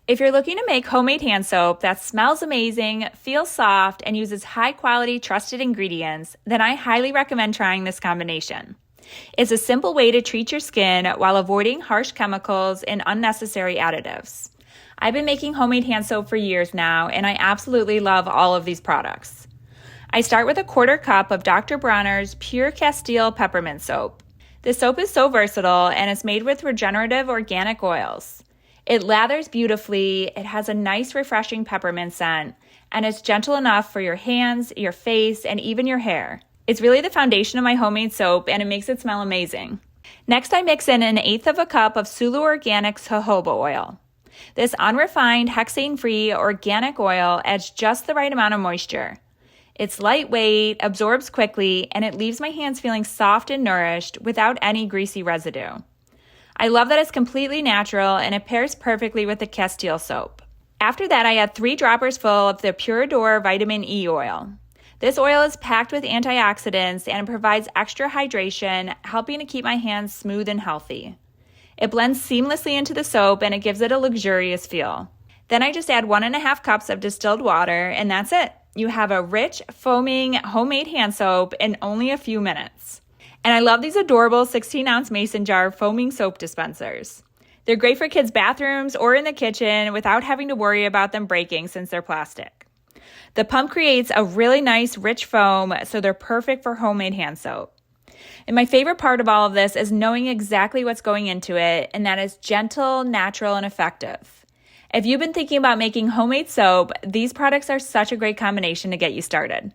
If you're looking to make homemade hand soap that smells amazing, feels soft, and uses high-quality, trusted ingredients, then I highly recommend trying this combination. It's a simple way to treat your skin while avoiding harsh chemicals and unnecessary additives. I've been making homemade hand soap for years now, and I absolutely love all of these products. I start with a 1/4 cup of Dr. Bronner's Pure-Castile Peppermint soap. This soap is so versatile, and it's made with regenerative organic oils. It lathers beautifully, it has a nice refreshing peppermint scent, and it's gentle enough for your hands, your face, and even your hair. It's really the foundation of my homemade soap, and it makes it smell amazing. Next, I mix in 1/8 cup of SULU Organics Jojoba Oil. This unrefined, hexane-free organic oil adds just the right amount of moisture. It's lightweight, absorbs quickly, and it leaves my hands feeling soft and nourished without any greasy residue. I love that it's completely natural and it pairs perfectly with the Castile soap. After that, I add 3 droppers full of the PURA Vitamin E oil. This oil is packed with antioxidants and it provides extra hydration, helping to keep my hands smooth and healthy. It blends seamlessly into the soap and it gives it a luxurious feel. Then I just add 1.5 cups of distilled water and that's it. You have a rich, foaming, homemade hand soap in only a few minutes. And I love these adorable 16-ounce mason jar foaming soap dispensers. They're great for kids' bathrooms or in the kitchen without having to worry about them breaking since they're plastic. The pump creates a really nice, rich foam, so they're perfect for homemade hand soap. And my favorite part of all of this is knowing exactly what's going into it, and that is gentle, natural, and effective. If you've been thinking about making homemade soap, these products are such a great combination to get you started.